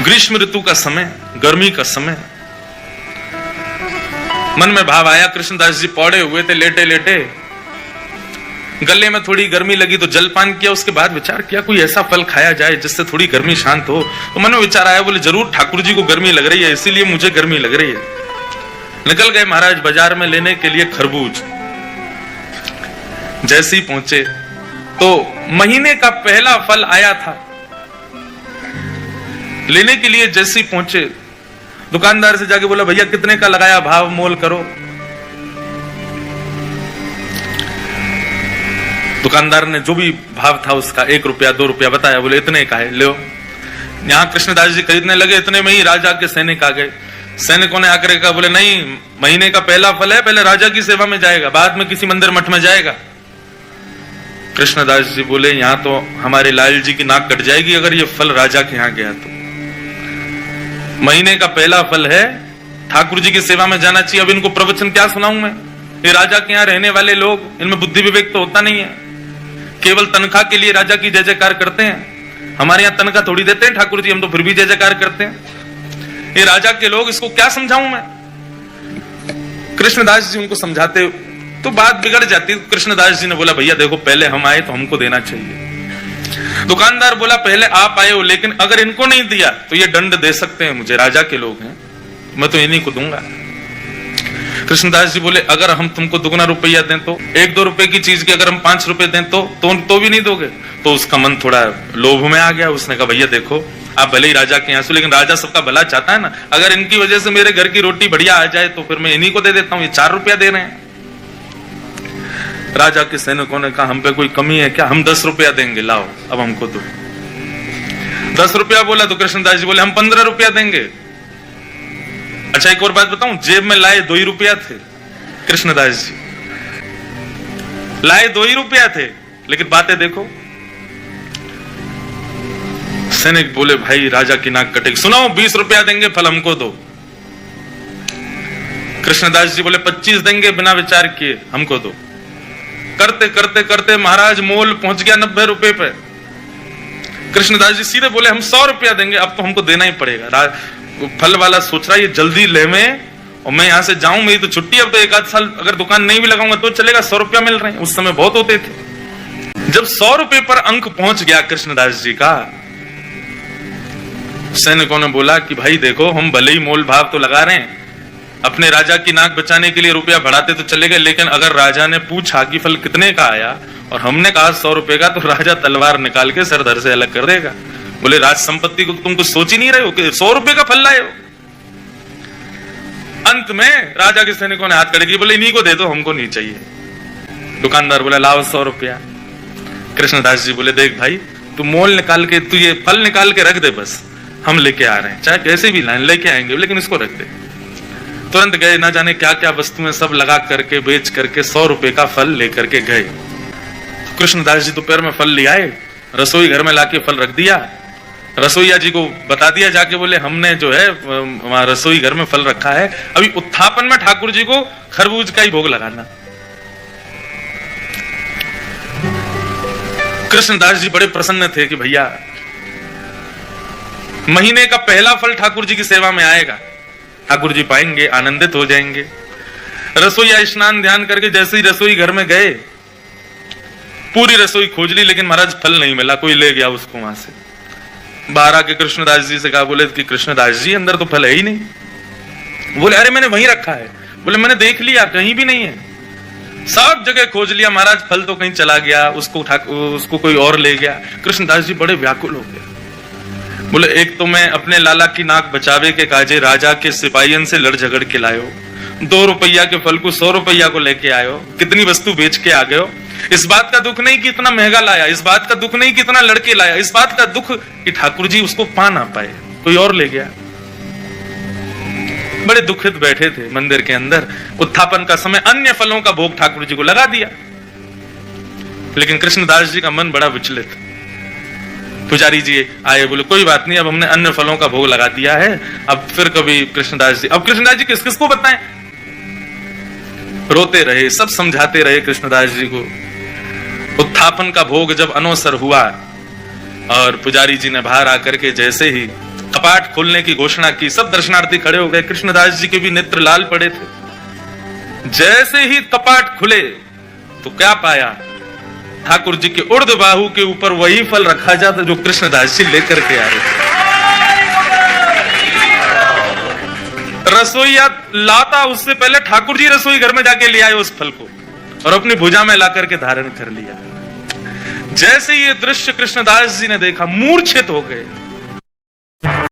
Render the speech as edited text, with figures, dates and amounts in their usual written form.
ग्रीष्म ऋतु का समय, गर्मी का समय। मन में भाव आया, कृष्णदास जी पौड़े हुए थे लेटे लेटे, गले में थोड़ी गर्मी लगी तो जलपान किया। उसके बाद विचार किया कोई ऐसा फल खाया जाए जिससे थोड़ी गर्मी शांत हो। तो मन में विचार आया, बोले जरूर ठाकुर जी को गर्मी लग रही है, इसीलिए मुझे गर्मी लग रही है। निकल गए महाराज बाजार में लेने के लिए खरबूज। जैसे ही पहुंचे तो महीने का पहला फल आया था। लेने के लिए जैसे ही पहुंचे, दुकानदार से जाके बोला भैया कितने का लगाया, भाव मोल करो। दुकानदार ने जो भी भाव था उसका 1 रुपया 2 रुपया बताया, बोले इतने का है, लो। यहां कृष्णदास जी खरीदने लगे, इतने में ही राजा के सैनिक आ गए। सैनिकों ने आकर कहा, बोले नहीं, महीने का पहला फल है, पहले राजा की सेवा में जाएगा, बाद में किसी मंदिर मठ में जाएगा। कृष्णदास जी बोले यहां तो हमारे लाल जी की नाक कट जाएगी अगर ये फल राजा के यहां गया तो। महीने का पहला फल है, ठाकुर जी की सेवा में जाना चाहिए। अब इनको प्रवचन क्या सुनाऊं मैं? ये राजा के यहां रहने वाले लोग, इनमें बुद्धि विवेक तो होता नहीं है, केवल तनख्वाह के लिए राजा की जय जयकार करते हैं। हमारे यहां तनख्वाह थोड़ी देते हैं ठाकुर जी, हम तो फिर भी जय जयकार करते हैं। ये राजा के लोग, इसको क्या समझाऊं मैं? कृष्णदास जी उनको समझाते तो बात बिगड़ जाती। कृष्णदास जी ने बोला भैया देखो, पहले हम आए तो हमको देना चाहिए। दुकानदार बोला पहले आप आए हो, लेकिन अगर इनको नहीं दिया तो ये दंड दे सकते हैं मुझे, राजा के लोग हैं, मैं तो इन्हीं को दूंगा। कृष्णदास जी बोले अगर हम तुमको दुगना रुपया दें तो, 1-2 रुपए की चीज की अगर हम 5 रुपए दें तो भी नहीं दोगे? तो उसका मन थोड़ा लोभ में आ गया। उसने कहा भैया देखो, आप भले ही राजा के यहाँ से, लेकिन राजा सबका भला चाहता है ना, अगर इनकी वजह से मेरे घर की रोटी बढ़िया आ जाए तो फिर मैं इन्हीं को दे देता हूँ, ये 4 रुपया दे रहे हैं। राजा के सैनिकों ने कहा हम पे कोई कमी है क्या, हम 10 रुपया देंगे, लाओ अब हमको दो। 10 रुपया बोला तो कृष्णदास जी बोले हम 15 रुपया देंगे। अच्छा एक और बात बताऊं, जेब में लाए 2 ही रुपया थे। कृष्णदास जी लाए 2 ही रुपया थे, लेकिन बातें देखो। सैनिक बोले भाई राजा की नाक कटेगी, सुनाओ 20 रुपया देंगे, फल हमको दो। कृष्णदास जी बोले 25 देंगे, बिना विचार किए हमको दो। करते करते करते महाराज मोल पहुंच गया 90 रुपए पे। कृष्णदास जी सीधे बोले हम 100 रुपया देंगे, अब तो हमको देना ही पड़ेगा। फल वाला सोच रहा है ये जल्दी ले में, और मैं यहां से जाऊं, मेरी तो छुट्टी, अब तो 1 आध साल अगर दुकान नहीं भी लगाऊंगा तो चलेगा, 100 रुपया मिल रहे हैं, उस समय बहुत होते थे। जब 100 रुपए पर अंक पहुंच गया कृष्णदास जी का, सैनिकों ने बोला कि भाई देखो हम भले ही मोल भाव तो लगा रहे हैं, अपने राजा की नाक बचाने के लिए रुपया बढ़ाते तो चले गए, लेकिन अगर राजा ने पूछा कि फल कितने का आया और हमने कहा 100 रुपए का, तो राजा तलवार निकाल के सर धर से अलग कर देगा। बोले राज संपत्ति को तुम कुछ सोच ही नहीं रहे हो कि 100 रुपए का फल लाए हो। अंत में राजा के सैनिकों ने हाथ खड़े किए, बोले इन्हीं को दे दो, हमको नहीं चाहिए। दुकानदार बोला लाओ 100 रुपया। कृष्णदास जी बोले देख भाई, तू मोल निकाल के, तू ये फल निकाल के रख दे, बस हम लेके आ रहे हैं, चाहे कैसे भी लाइन लेके आएंगे, लेकिन इसको रख दे। तुरंत गए, ना जाने क्या क्या वस्तुएं सब लगा करके बेच करके 100 रुपए का फल लेकर के गए। कृष्णदास जी दोपहर में फल ले आए, रसोई घर में लाके फल रख दिया। रसोईया जी को बता दिया जाके, बोले हमने जो है रसोई घर में फल रखा है, अभी उत्थापन में ठाकुर जी को खरबूज का ही भोग लगाना। कृष्णदास जी बड़े प्रसन्न थे कि भैया महीने का पहला फल ठाकुर जी की सेवा में आएगा, ठाकुर जी पाएंगे, आनंदित हो जाएंगे। रसोईया स्नान ध्यान करके जैसे ही रसोई घर में गए, पूरी रसोई खोज ली, लेकिन महाराज फल नहीं मिला, कोई ले गया उसको वहां से। बाहर आके कृष्णदास जी से कहा, बोले कि कृष्णदास जी अंदर तो फल है ही नहीं। बोले अरे मैंने वहीं रखा है। बोले मैंने देख लिया, कहीं भी नहीं है, सब जगह खोज लिया महाराज, फल तो कहीं चला गया, उसको कोई और ले गया। कृष्णदास जी बड़े व्याकुल हो गए। बोले एक तो मैं अपने लाला की नाक बचावे के काजे राजा के सिपाहियन से लड़ झगड़ के लायो, 2 रुपया के फल को 100 रुपया को लेके आयो, कितनी वस्तु बेच के आ गयो। इस बात का दुख नहीं कि इतना महंगा लाया, इस बात का दुख नहीं कि इतना लड़के लाया, इस बात का दुख कि ठाकुर जी उसको पा ना पाए, कोई और ले गया। बड़े दुखित बैठे थे मंदिर के अंदर। उत्थापन का समय, अन्य फलों का भोग ठाकुर जी को लगा दिया, लेकिन कृष्णदास जी का मन बड़ा विचलित। पुजारी जी आए, बोले कोई बात नहीं, अब हमने अन्य फलों का भोग लगा दिया है, अब फिर कभी कृष्णदास जी, अब कृष्णदास जी किस किस को बताएं? रोते रहे, सब समझाते रहे कृष्णदास जी को। उत्थापन का भोग जब अनवसर हुआ और पुजारी जी ने बाहर आकर के जैसे ही कपाट खोलने की घोषणा की, सब दर्शनार्थी खड़े हो गए। कृष्णदास जी के भी नेत्र लाल पड़े थे। जैसे ही कपाट खुले तो क्या पाया, ठाकुर जी के उर्ध बाहु के ऊपर वही फल रखा जाता जो कृष्णदास जी लेकर के आ रहे। रसोईया लाता उससे पहले ठाकुर जी रसोई घर में जाके ले आए उस फल को और अपनी भुजा में ला करके धारण कर लिया। जैसे ये दृश्य कृष्णदास जी ने देखा, मूर्छित हो गए।